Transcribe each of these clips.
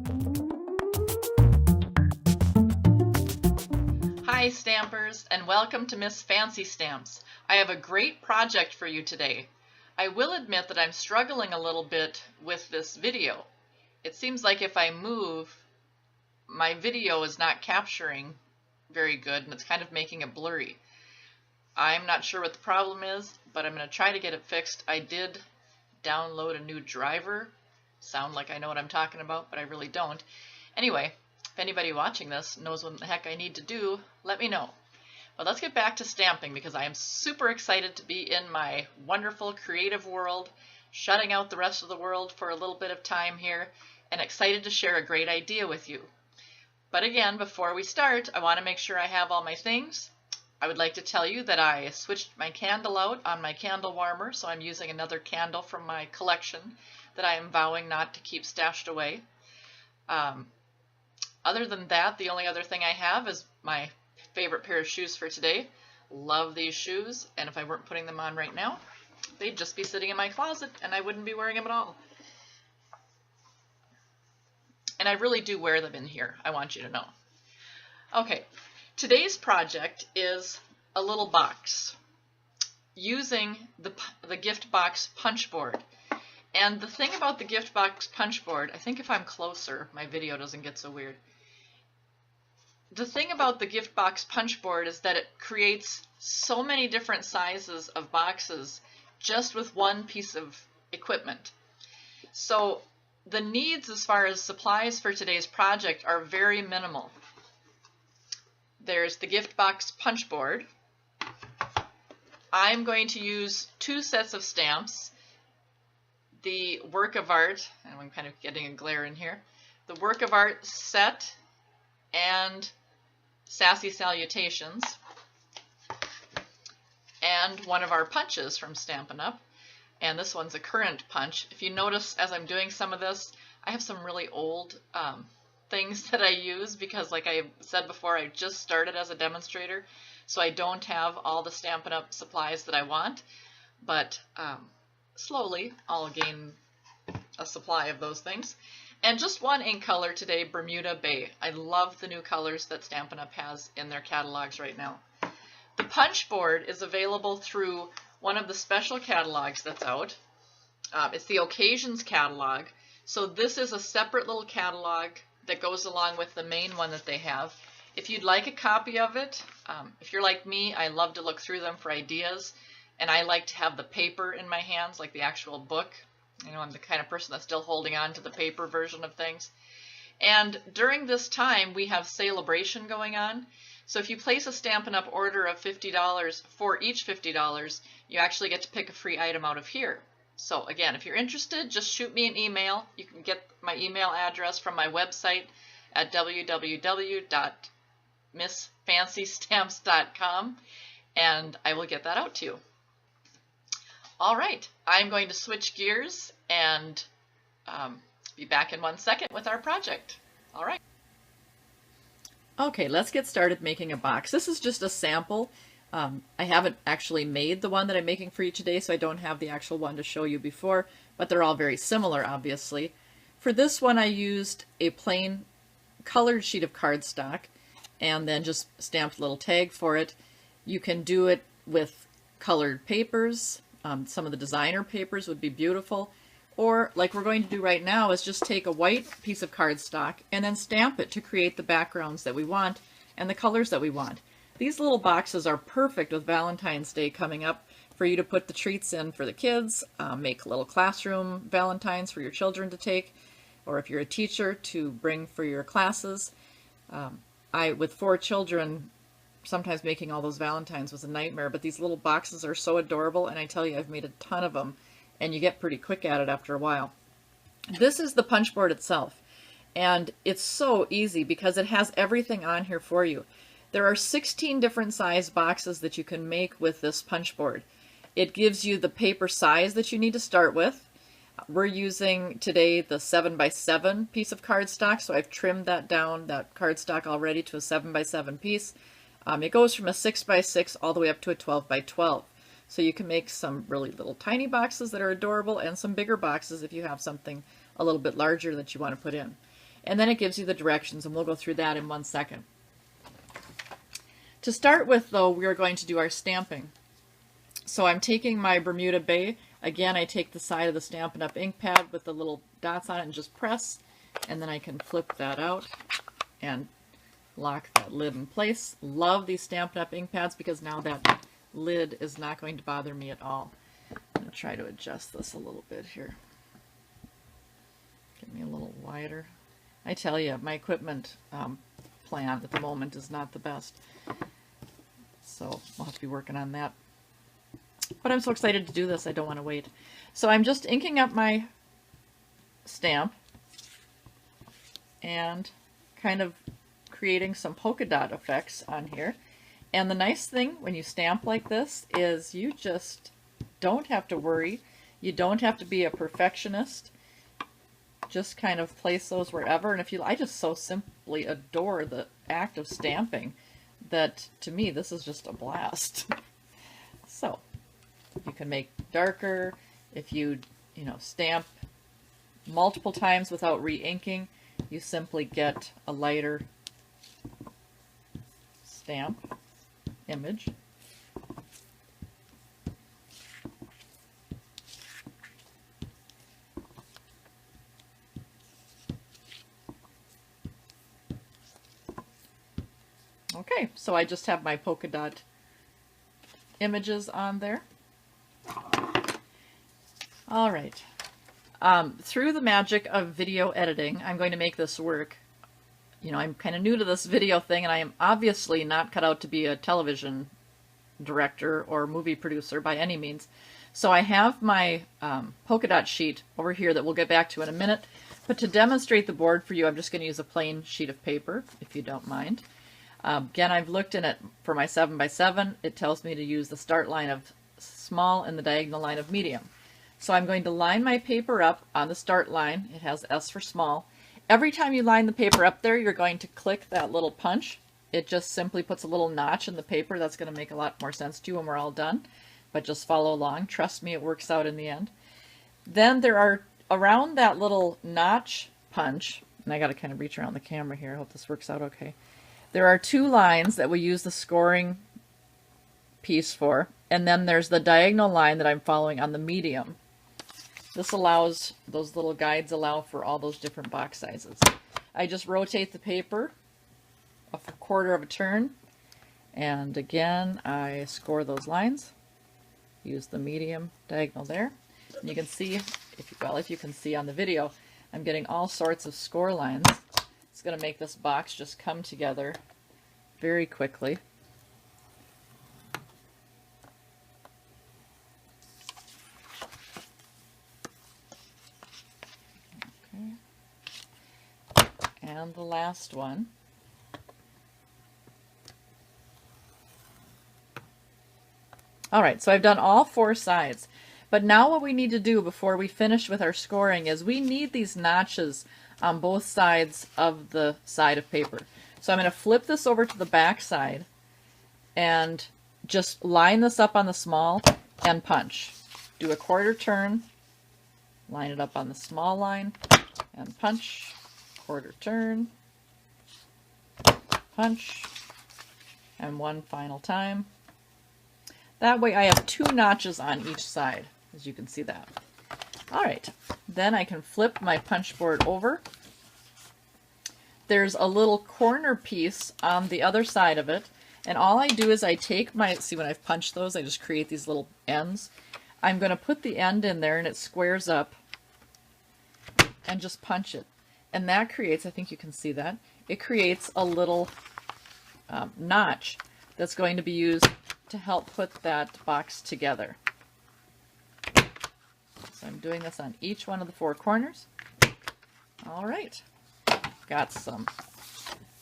Hi Stampers, and welcome to Miss Fancy Stamps. I have a great project for you today. I will admit that I'm struggling a little bit with this video. It seems like if I move, my video is not capturing very good and it's kind of making it blurry. I'm not sure what the problem is, but I'm going to try to get it fixed. I did download a new driver. Sound like I know what I'm talking about, but I really don't. Anyway, if anybody watching this knows what the heck I need to do, let me know. But let's get back to stamping because I am super excited to be in my wonderful creative world, shutting out the rest of the world for a little bit of time here, and excited to share a great idea with you. But again, before we start, I want to make sure I have all my things. I would like to tell you that I switched my candle out on my candle warmer, so I'm using another candle from my collection that I am vowing not to keep stashed away. Other than that, the only other thing I have is my favorite pair of shoes for today. Love these shoes, and if I weren't putting them on right now, they'd just be sitting in my closet and I wouldn't be wearing them at all. And I really do wear them in here, I want you to know. Okay, today's project is a little box using the gift box punch board. And the thing about the gift box punch board, I think if I'm closer, my video doesn't get so weird. The thing about the gift box punch board is that it creates so many different sizes of boxes just with one piece of equipment. So the needs as far as supplies for today's project are very minimal. There's the gift box punch board. I'm going to use 2 sets of stamps. The Work of Art, and I'm kind of getting a glare in here, the Work of Art set and Sassy Salutations, and one of our punches from Stampin' Up, and this one's a current punch. If you notice as I'm doing some of this, I have some really old things that I use because, like I said before, I just started as a demonstrator, so I don't have all the Stampin' Up supplies that I want, but slowly I'll gain a supply of those things. And just one ink color today, Bermuda Bay. I love the new colors that Stampin' Up has in their catalogs right now. The punch board is available through one of the special catalogs that's out. It's the Occasions catalog. So this is a separate little catalog that goes along with the main one that they have. If you'd like a copy of it, if you're like me, I love to look through them for ideas. And I like to have the paper in my hands, like the actual book. You know, I'm the kind of person that's still holding on to the paper version of things. And during this time, we have Celebration going on. So if you place a Stampin' Up! Order of $50, for each $50, you actually get to pick a free item out of here. So again, if you're interested, just shoot me an email. You can get my email address from my website at www.missfancystamps.com, and I will get that out to you. All right, I'm going to switch gears and be back in 1 second with our project. All right. Okay, let's get started making a box. This is just a sample. I haven't actually made the one that I'm making for you today, so I don't have the actual one to show you before, but they're all very similar, obviously. For this one, I used a plain colored sheet of cardstock and then just stamped a little tag for it. You can do it with colored papers. Some of the designer papers would be beautiful. Or, like we're going to do right now, is just take a white piece of cardstock and then stamp it to create the backgrounds that we want and the colors that we want. These little boxes are perfect with Valentine's Day coming up for you to put the treats in for the kids, make little classroom Valentines for your children to take, or if you're a teacher, to bring for your classes. With 4 children, sometimes making all those Valentines was a nightmare, but these little boxes are so adorable, and I tell you, I've made a ton of them, and you get pretty quick at it after a while. This is the punch board itself, and it's so easy because it has everything on here for you. There are 16 different size boxes that you can make with this punch board. It gives you the paper size that you need to start with. We're using today the 7x7 piece of cardstock, so I've trimmed that down, that cardstock already, to a 7x7 piece. It goes from a 6x6 all the way up to a 12x12. So you can make some really little tiny boxes that are adorable and some bigger boxes if you have something a little bit larger that you want to put in. and then it gives you the directions, and we'll go through that in 1 second. To start with, though, we are going to do our stamping. So I'm taking my Bermuda Bay. Again, I take the side of the Stampin' Up! Ink pad with the little dots on it and just press, and then I can flip that out and lock that lid in place. Love these Stampin' Up! Ink pads because now that lid is not going to bother me at all. I'm going to try to adjust this a little bit here. Get me a little wider. I tell you, my equipment plan at the moment is not the best. So I'll have to be working on that. But I'm so excited to do this, I don't want to wait. So I'm just inking up my stamp and kind of creating some polka dot effects on here. And the nice thing when you stamp like this is you just don't have to worry. You don't have to be a perfectionist. Just kind of place those wherever. And I just so simply adore the act of stamping that to me this is just a blast. So you can make darker if you stamp multiple times without re-inking. You simply get a lighter stamp image. Okay, so I just have my polka dot images on there. All right. Through the magic of video editing, I'm going to make this work. I'm kind of new to this video thing, and I am obviously not cut out to be a television director or movie producer by any means. So I have my polka dot sheet over here that we'll get back to in a minute. But to demonstrate the board for you, I'm just going to use a plain sheet of paper, if you don't mind. Again, I've looked in it for my 7x7. It tells me to use the start line of small and the diagonal line of medium. So I'm going to line my paper up on the start line. It has S for small. Every time you line the paper up there, you're going to click that little punch. It just simply puts a little notch in the paper. That's going to make a lot more sense to you when we're all done. But just follow along. Trust me, it works out in the end. Then there are, around that little notch punch, and I got to kind of reach around the camera here. I hope this works out okay. There are 2 lines that we use the scoring piece for, and then there's the diagonal line that I'm following on the medium. This allows, those little guides allow for all those different box sizes. I just rotate the paper a 1/4 of a turn, and again I score those lines. Use the medium diagonal there. And you can see, if you can see on the video, I'm getting all sorts of score lines. It's going to make this box just come together very quickly. Okay. And the last one. All right, so I've done all 4 sides. But now what we need to do before we finish with our scoring is we need these notches on both sides of the side of paper. So I'm going to flip this over to the back side and just line this up on the small and punch. Do a 1/4 turn, line it up on the small line and punch, 1/4 turn, punch, and one final time. That way I have 2 notches on each side, as you can see that. All right, then I can flip my punch board over. There's a little corner piece on the other side of it, and all I do is I take my, see when I've punched those, I just create these little ends. I'm going to put the end in there and it squares up and just punch it. And that creates, I think you can see that, it creates a little notch that's going to be used to help put that box together. So I'm doing this on each one of the 4 corners. All right, got some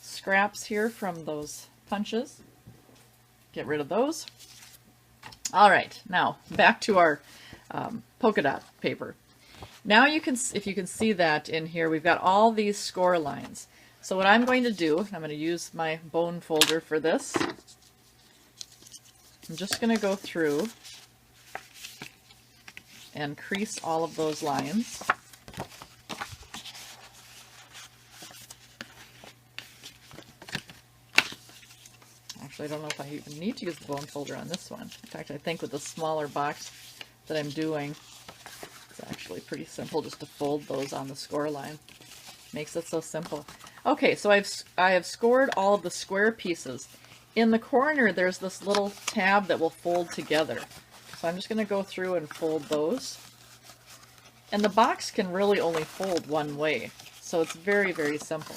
scraps here from those punches. Get rid of those. All right, now back to our polka dot paper. Now you can, if you can see that in here, we've got all these score lines. So what I'm going to do, I'm going to use my bone folder for this. I'm just going to go through and crease all of those lines. I don't know if I even need to use the bone folder on this one. In fact, I think with the smaller box that I'm doing, it's actually pretty simple just to fold those on the score line. Makes it so simple. Okay, so I have scored all of the square pieces. In the corner, there's this little tab that will fold together. So I'm just going to go through and fold those. And the box can really only fold one way, so it's very, very simple.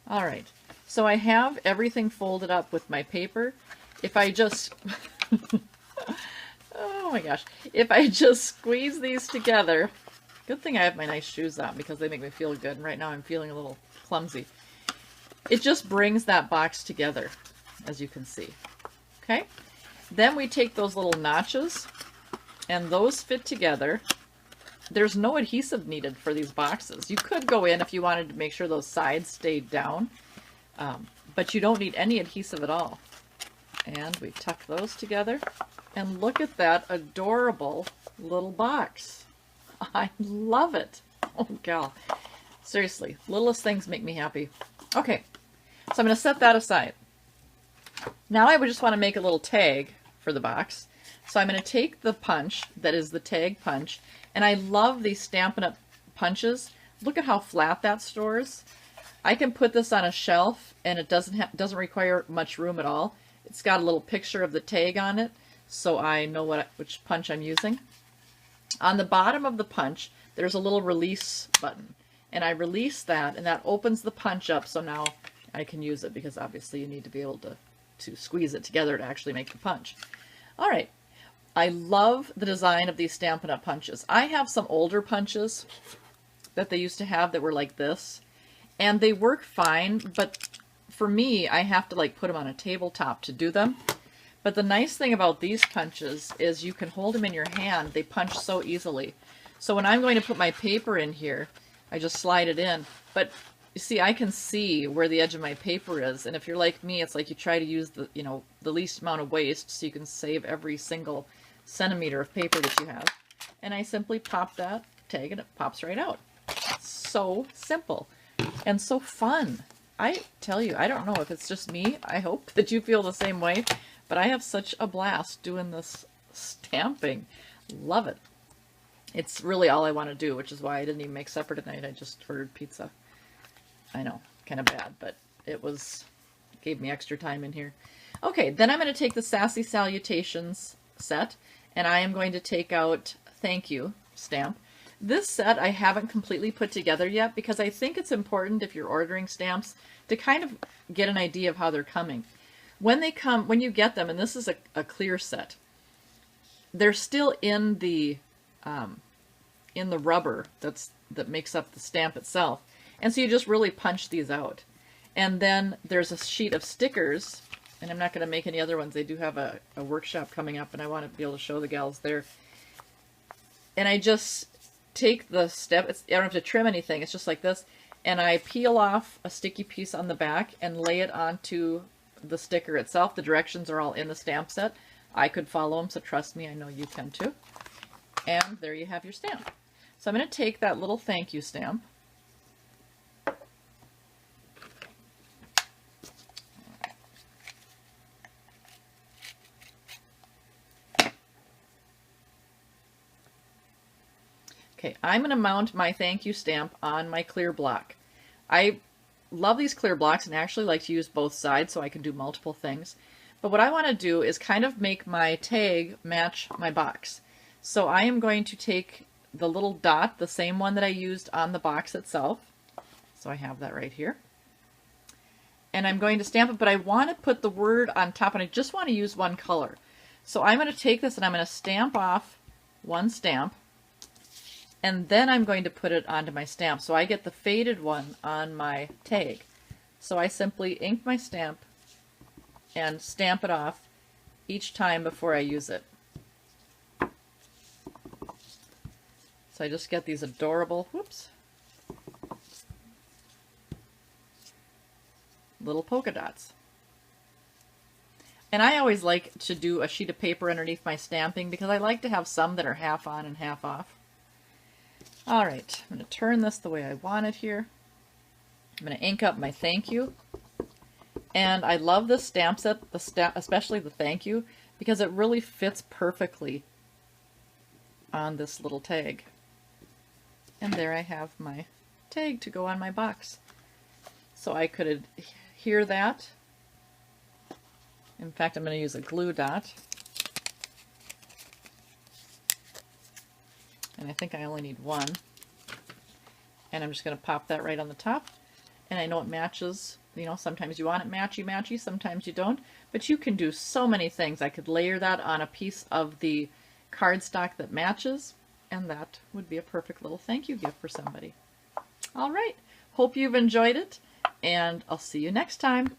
All right, so I have everything folded up with my paper. If I just, oh my gosh, if I just squeeze these together, good thing I have my nice shoes on because they make me feel good, and right now I'm feeling a little clumsy. It just brings that box together, as you can see. Okay, then we take those little notches, and those fit together. There's no adhesive needed for these boxes. You could go in if you wanted to make sure those sides stayed down, but you don't need any adhesive at all. And we tuck those together, and look at that adorable little box. I love it. Oh, gal. Seriously, littlest things make me happy. Okay, so I'm going to set that aside. Now I would just want to make a little tag for the box. So I'm going to take the punch that is the tag punch, and I love these Stampin' Up! Punches. Look at how flat that stores. I can put this on a shelf, and it doesn't require much room at all. It's got a little picture of the tag on it, so I know which punch I'm using. On the bottom of the punch, there's a little release button, and I release that, and that opens the punch up, so now I can use it, because obviously you need to be able to squeeze it together to actually make the punch. All right. I love the design of these Stampin' Up! Punches. I have some older punches that they used to have that were like this, and they work fine, but for me, I have to like put them on a tabletop to do them. But the nice thing about these punches is you can hold them in your hand. They punch so easily. So when I'm going to put my paper in here, I just slide it in. But you see, I can see where the edge of my paper is, and if you're like me, it's like you try to use the least amount of waste so you can save every single centimeter of paper that you have. And I simply pop that tag and it pops right out. So simple and so fun. I tell you, I don't know if it's just me. I hope that you feel the same way, but I have such a blast doing this stamping. Love it. It's really all I want to do, which is why I didn't even make supper tonight. I just ordered pizza. I know, kind of bad, but it gave me extra time in here. Okay, then I'm going to take the Sassy Salutations set, and I am going to take out Thank You stamp. This set I haven't completely put together yet because I think it's important if you're ordering stamps to kind of get an idea of how they're coming. When you get them, and this is a clear set, they're still in the rubber that makes up the stamp itself. And so you just really punch these out. And then there's a sheet of stickers, and I'm not going to make any other ones. They do have a workshop coming up, and I want to be able to show the gals there. And I just take the step, I don't have to trim anything, it's just like this, and I peel off a sticky piece on the back and lay it onto the sticker itself. The directions are all in the stamp set. I could follow them, so trust me, I know you can too. And there you have your stamp. So I'm going to take that little thank you stamp, okay, I'm going to mount my thank you stamp on my clear block. I love these clear blocks and actually like to use both sides so I can do multiple things. But what I want to do is kind of make my tag match my box. So I am going to take the little dot, the same one that I used on the box itself. So I have that right here. And I'm going to stamp it, but I want to put the word on top, and I just want to use one color. So I'm going to take this and I'm going to stamp off one stamp. And then I'm going to put it onto my stamp. So I get the faded one on my tag. So I simply ink my stamp and stamp it off each time before I use it. So I just get these adorable, whoops, little polka dots. And I always like to do a sheet of paper underneath my stamping because I like to have some that are half on and half off. All right, I'm going to turn this the way I want it here. I'm going to ink up my thank you. And I love this stamp set, especially the thank you, because it really fits perfectly on this little tag. And there I have my tag to go on my box. So I could adhere that. In fact, I'm going to use a glue dot. And I think I only need one. And I'm just going to pop that right on the top. And I know it matches. You know, sometimes you want it matchy-matchy, sometimes you don't. But you can do so many things. I could layer that on a piece of the cardstock that matches, and that would be a perfect little thank you gift for somebody. All right. Hope you've enjoyed it, and I'll see you next time.